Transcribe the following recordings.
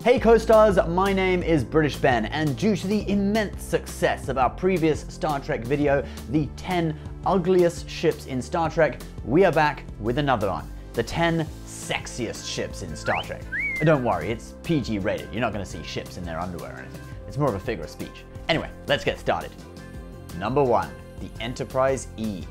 Hey co-stars, my name is British Ben, and due to the immense success of our previous Star Trek video, the 10 ugliest ships in Star Trek, we are back with another one. The 10 sexiest ships in Star Trek. Don't worry, it's PG rated. You're not going to see ships in their underwear or anything. It's more of a figure of speech. Anyway, let's get started. Number 1, the Enterprise E.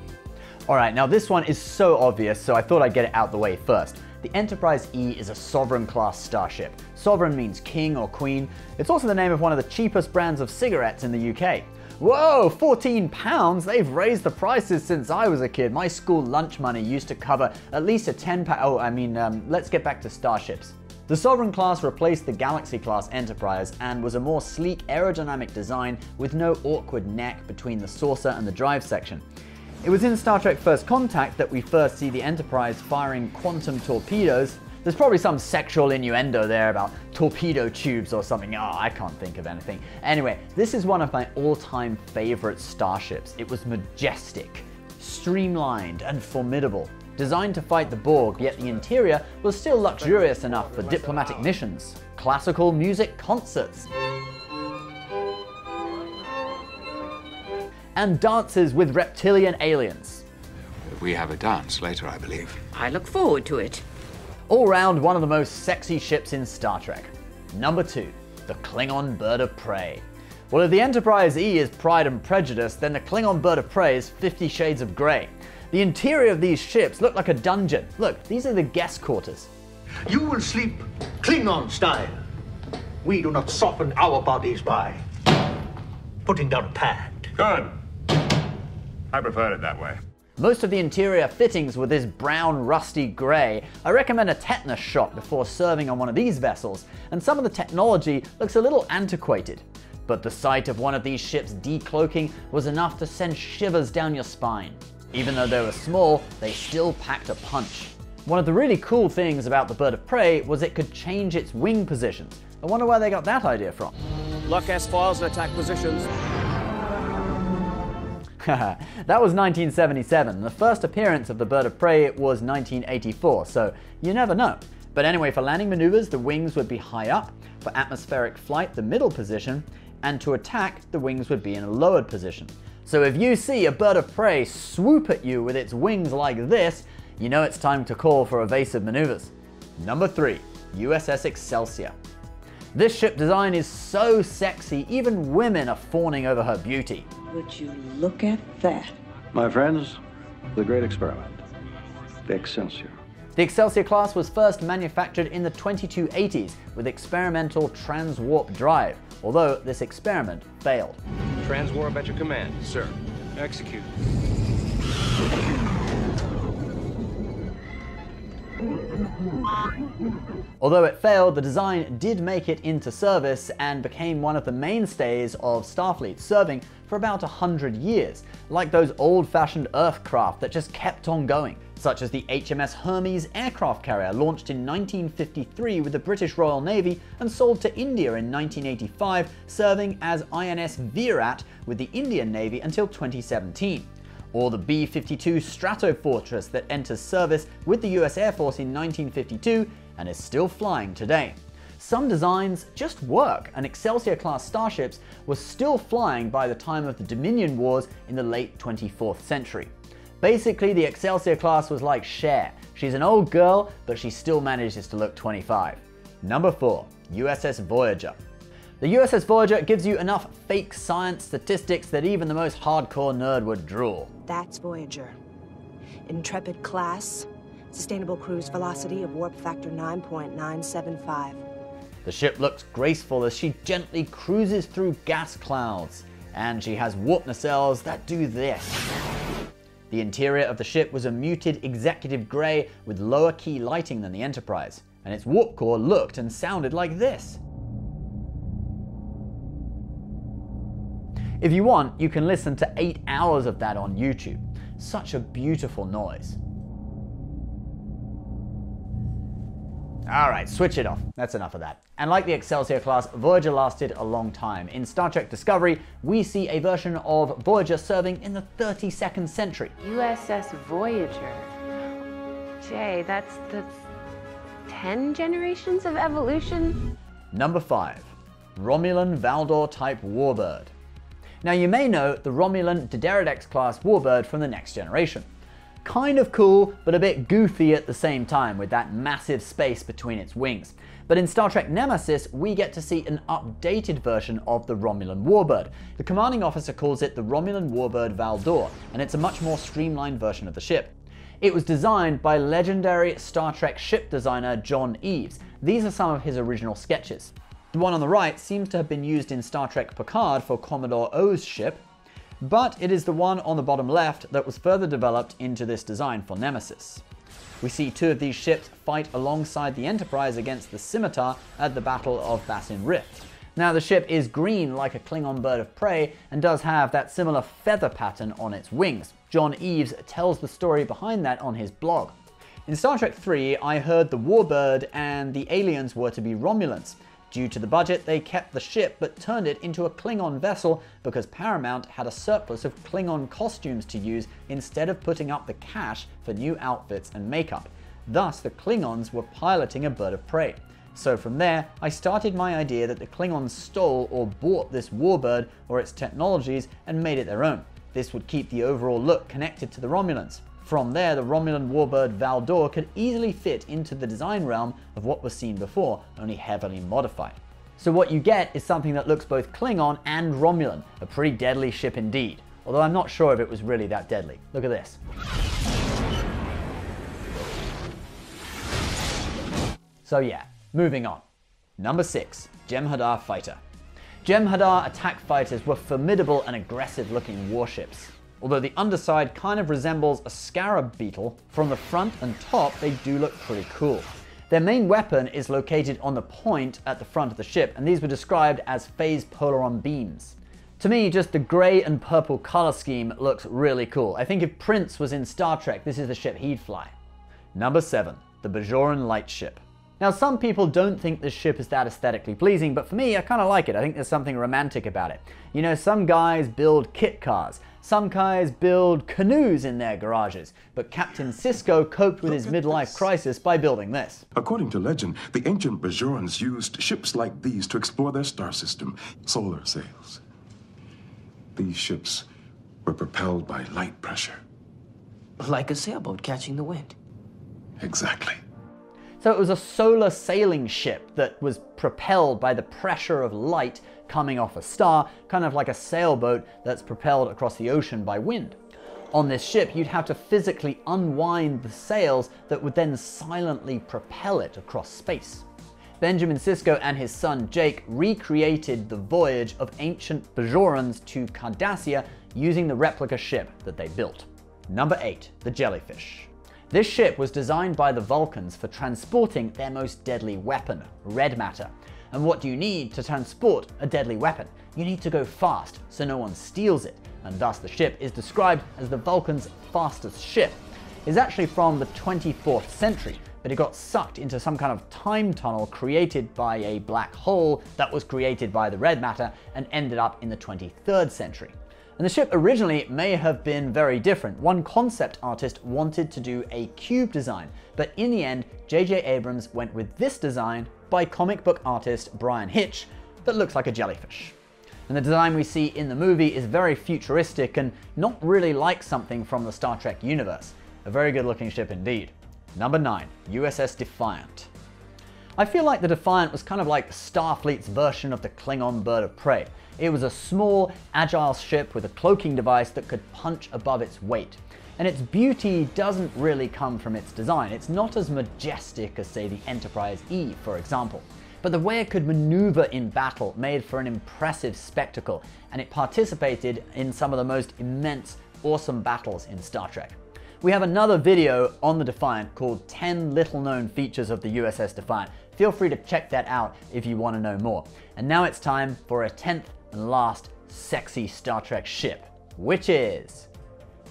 Alright, now this one is so obvious, so I thought I'd get it out the way first. The Enterprise E is a Sovereign class starship. Sovereign means king or queen. It's also the name of one of the cheapest brands of cigarettes in the UK. Whoa, £14? They've raised the prices since I was a kid. My school lunch money used to cover at least a £10. Let's get back to starships. The Sovereign class replaced the Galaxy class Enterprise and was a more sleek aerodynamic design with no awkward neck between the saucer and the drive section. It was in Star Trek First Contact that we first see the Enterprise firing quantum torpedoes. There's probably some sexual innuendo there about torpedo tubes or something. Oh, I can't think of anything. Anyway, this is one of my all-time favorite starships. It was majestic, streamlined, and formidable. Designed to fight the Borg, yet the interior was still luxurious enough for diplomatic missions, classical music concerts, and dances with reptilian aliens. We have a dance later, I believe. I look forward to it. All round one of the most sexy ships in Star Trek. Number 2, the Klingon Bird of Prey. Well, if the Enterprise E is Pride and Prejudice, then the Klingon Bird of Prey is 50 Shades of Grey. The interior of these ships look like a dungeon. Look, these are the guest quarters. You will sleep Klingon style. We do not soften our bodies by putting down a pad. Good. I preferred it that way. Most of the interior fittings were this brown, rusty grey. I recommend a tetanus shot before serving on one of these vessels, and some of the technology looks a little antiquated. But the sight of one of these ships decloaking was enough to send shivers down your spine. Even though they were small, they still packed a punch. One of the really cool things about the Bird of Prey was it could change its wing positions. I wonder where they got that idea from. Lock S-files and attack positions. That was 1977. The first appearance of the Bird of Prey was 1984, so you never know. But anyway, for landing maneuvers, the wings would be high up. For atmospheric flight, the middle position. And to attack, the wings would be in a lowered position. So if you see a Bird of Prey swoop at you with its wings like this, you know it's time to call for evasive maneuvers. Number 3, USS Excelsior. This ship design is so sexy, even women are fawning over her beauty. Would you look at that? My friends, the great experiment, the Excelsior. The Excelsior class was first manufactured in the 2280s with experimental transwarp drive, although this experiment failed. Transwarp at your command, sir. Execute. Although it failed, the design did make it into service and became one of the mainstays of Starfleet, serving for about 100 years, like those old-fashioned Earth craft that just kept on going, such as the HMS Hermes aircraft carrier, launched in 1953 with the British Royal Navy and sold to India in 1985, serving as INS Virat with the Indian Navy until 2017. Or the B-52 Stratofortress that enters service with the US Air Force in 1952 and is still flying today. Some designs just work, and Excelsior-class starships were still flying by the time of the Dominion Wars in the late 24th century. Basically, the Excelsior class was like Cher. She's an old girl, but she still manages to look 25. Number 4, USS Voyager. The USS Voyager gives you enough fake science statistics that even the most hardcore nerd would drool. That's Voyager. Intrepid class, sustainable cruise velocity of warp factor 9.975. The ship looks graceful as she gently cruises through gas clouds, and she has warp nacelles that do this. The interior of the ship was a muted executive grey with lower key lighting than the Enterprise, and its warp core looked and sounded like this. If you want, you can listen to 8 hours of that on YouTube. Such a beautiful noise. Alright, switch it off. That's enough of that. And like the Excelsior class, Voyager lasted a long time. In Star Trek Discovery, we see a version of Voyager serving in the 32nd century. USS Voyager. Jay, that's 10 generations of evolution? Number 5. Romulan Valdore type Warbird. Now you may know the Romulan Diderodex class Warbird from the Next Generation. Kind of cool, but a bit goofy at the same time with that massive space between its wings. But in Star Trek Nemesis, we get to see an updated version of the Romulan Warbird. The commanding officer calls it the Romulan Warbird Valdore, and it's a much more streamlined version of the ship. It was designed by legendary Star Trek ship designer John Eves. These are some of his original sketches. The one on the right seems to have been used in Star Trek Picard for Commodore O's ship, but it is the one on the bottom left that was further developed into this design for Nemesis. We see two of these ships fight alongside the Enterprise against the Scimitar at the Battle of Basin Rift. Now the ship is green like a Klingon Bird of Prey and does have that similar feather pattern on its wings. John Eves tells the story behind that on his blog. In Star Trek 3, I heard the Warbird and the aliens were to be Romulans. Due to the budget, they kept the ship but turned it into a Klingon vessel because Paramount had a surplus of Klingon costumes to use instead of putting up the cash for new outfits and makeup. Thus, the Klingons were piloting a bird of prey. So from there, I started my idea that the Klingons stole or bought this Warbird or its technologies and made it their own. This would keep the overall look connected to the Romulans. From there, the Romulan Warbird Valdore could easily fit into the design realm of what was seen before, only heavily modified. So what you get is something that looks both Klingon and Romulan, a pretty deadly ship indeed. Although I'm not sure if it was really that deadly. Look at this. So yeah, moving on. Number 6, Jem'Hadar Fighter. Jem'Hadar attack fighters were formidable and aggressive looking warships. Although the underside kind of resembles a scarab beetle, from the front and top they do look pretty cool. Their main weapon is located on the point at the front of the ship, and these were described as phase polaron beams. To me, just the grey and purple color scheme looks really cool. I think if Prince was in Star Trek, this is the ship he'd fly. Number 7, the Bajoran Lightship. Now some people don't think this ship is that aesthetically pleasing, but for me, I kind of like it. I think there's something romantic about it. You know, some guys build kit cars, some guys build canoes in their garages, but Captain Sisko coped with his midlife crisis by building this. According to legend, the ancient Bajorans used ships like these to explore their star system, solar sails. These ships were propelled by light pressure. Like a sailboat catching the wind. Exactly. So it was a solar sailing ship that was propelled by the pressure of light coming off a star, kind of like a sailboat that's propelled across the ocean by wind. On this ship, you'd have to physically unwind the sails that would then silently propel it across space. Benjamin Sisko and his son Jake recreated the voyage of ancient Bajorans to Cardassia using the replica ship that they built. Number 8, the Jellyfish. This ship was designed by the Vulcans for transporting their most deadly weapon, red matter. And what do you need to transport a deadly weapon? You need to go fast so no one steals it, and thus the ship is described as the Vulcans' fastest ship. It's actually from the 24th century, but it got sucked into some kind of time tunnel created by a black hole that was created by the red matter and ended up in the 23rd century. And the ship originally may have been very different. One concept artist wanted to do a cube design, but in the end, J.J. Abrams went with this design by comic book artist Brian Hitch that looks like a jellyfish. And the design we see in the movie is very futuristic and not really like something from the Star Trek universe. A very good looking ship indeed. Number 9, USS Defiant. I feel like the Defiant was kind of like Starfleet's version of the Klingon Bird of Prey. It was a small, agile ship with a cloaking device that could punch above its weight. And its beauty doesn't really come from its design. It's not as majestic as, say, the Enterprise E, for example. But the way it could maneuver in battle made for an impressive spectacle, and it participated in some of the most immense, awesome battles in Star Trek. We have another video on the Defiant called 10 Little Known Features of the USS Defiant. Feel free to check that out if you want to know more. And now it's time for a 10th and last sexy Star Trek ship, which is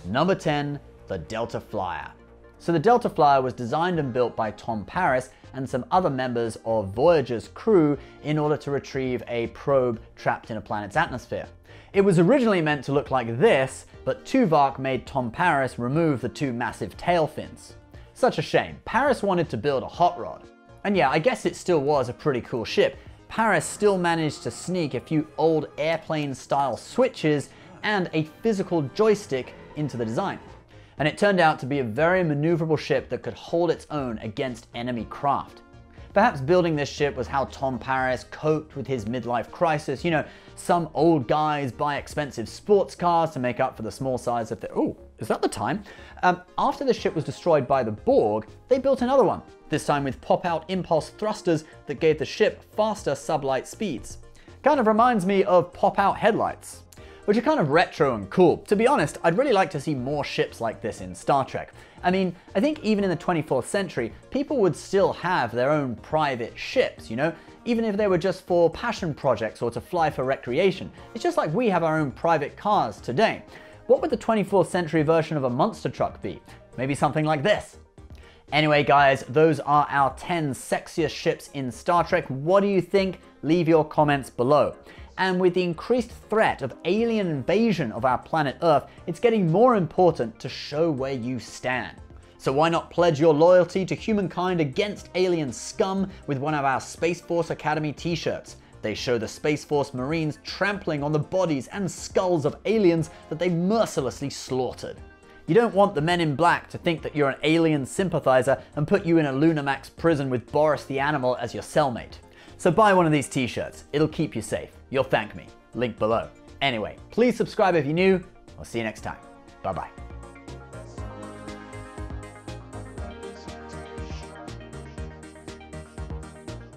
number 10, the Delta Flyer. So the Delta Flyer was designed and built by Tom Paris and some other members of Voyager's crew in order to retrieve a probe trapped in a planet's atmosphere. It was originally meant to look like this, but Tuvok made Tom Paris remove the two massive tail fins. Such a shame. Paris wanted to build a hot rod. And yeah, I guess it still was a pretty cool ship, Paris still managed to sneak a few old airplane-style switches and a physical joystick into the design. And it turned out to be a very maneuverable ship that could hold its own against enemy craft. Perhaps building this ship was how Tom Paris coped with his midlife crisis. You know, some old guys buy expensive sports cars to make up for the small size of their... Oh, is that the time? After the ship was destroyed by the Borg, they built another one, this time with pop-out impulse thrusters that gave the ship faster sublight speeds. Kind of reminds me of pop-out headlights, which are kind of retro and cool. To be honest, I'd really like to see more ships like this in Star Trek. I mean, I think even in the 24th century, people would still have their own private ships, you know? Even if they were just for passion projects or to fly for recreation. It's just like we have our own private cars today. What would the 24th century version of a monster truck be? Maybe something like this. Anyway guys, those are our 10 sexiest ships in Star Trek. What do you think? Leave your comments below. And with the increased threat of alien invasion of our planet Earth, it's getting more important to show where you stand. So why not pledge your loyalty to humankind against alien scum with one of our Space Force Academy t-shirts? They show the Space Force Marines trampling on the bodies and skulls of aliens that they mercilessly slaughtered. You don't want the Men in Black to think that you're an alien sympathizer and put you in a Lunamax prison with Boris the Animal as your cellmate. So buy one of these t-shirts, it'll keep you safe. You'll thank me. Link below. Anyway, please subscribe if you're new. I'll see you next time. Bye bye.